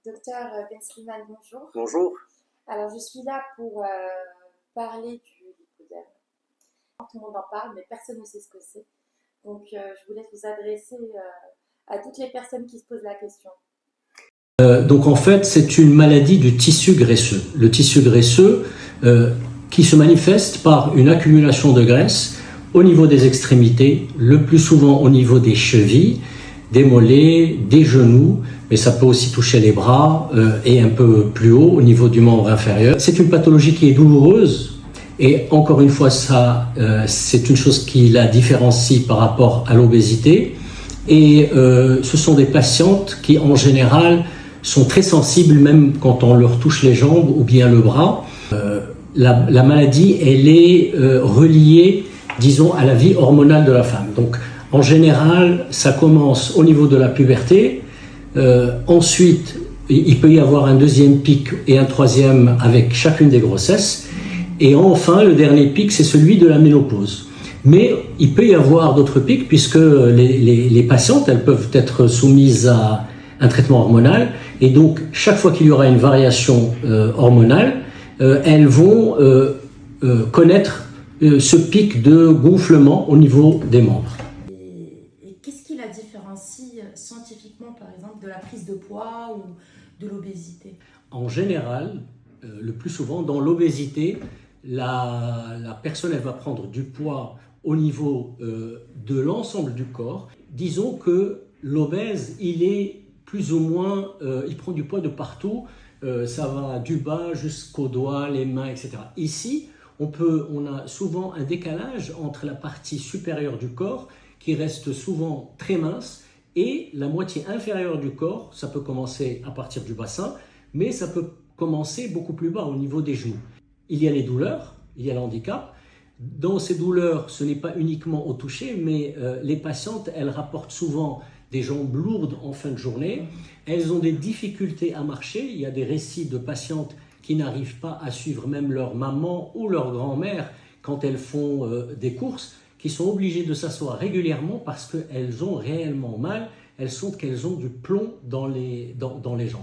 Docteur Ben Slimane, bonjour. Bonjour. Alors, je suis là pour parler du lipodème. Tout le monde en parle, mais personne ne sait ce que c'est. Donc, je voulais vous adresser à toutes les personnes qui se posent la question. Donc en fait, c'est une maladie du tissu graisseux. Le tissu graisseux qui se manifeste par une accumulation de graisse au niveau des extrémités, le plus souvent au niveau des chevilles, des mollets, des genoux, mais ça peut aussi toucher les bras et un peu plus haut au niveau du membre inférieur. C'est une pathologie qui est douloureuse et encore une fois, c'est une chose qui la différencie par rapport à l'obésité. Et ce sont des patientes qui en général sont très sensibles même quand on leur touche les jambes ou bien le bras. La maladie, elle est reliée, disons, à la vie hormonale de la femme. Donc, en général, ça commence au niveau de la puberté. Ensuite, il peut y avoir un deuxième pic et un troisième avec chacune des grossesses. Et enfin, le dernier pic, c'est celui de la ménopause. Mais il peut y avoir d'autres pics puisque les patientes, elles peuvent être soumises à un traitement hormonal. Et donc, chaque fois qu'il y aura une variation hormonale, elles vont connaître ce pic de gonflement au niveau des membres. Et qu'est-ce qui la différencie scientifiquement, par exemple, de la prise de poids ou de l'obésité? En général, le plus souvent, dans l'obésité, la personne, elle va prendre du poids au niveau de l'ensemble du corps. Disons que l'obèse, il est plus ou moins, il prend du poids de partout, ça va du bas jusqu'aux doigts, les mains, etc. Ici, on a souvent un décalage entre la partie supérieure du corps, qui reste souvent très mince, et la moitié inférieure du corps. Ça peut commencer à partir du bassin, mais ça peut commencer beaucoup plus bas, au niveau des genoux. Il y a les douleurs, il y a l'handicap. Dans ces douleurs, ce n'est pas uniquement au toucher, mais les patientes, elles rapportent souvent des jambes lourdes en fin de journée. Elles ont des difficultés à marcher. Il y a des récits de patientes qui n'arrivent pas à suivre même leur maman ou leur grand-mère quand elles font des courses, qui sont obligées de s'asseoir régulièrement parce qu'elles ont réellement mal. Elles sentent qu'elles ont du plomb dans les jambes.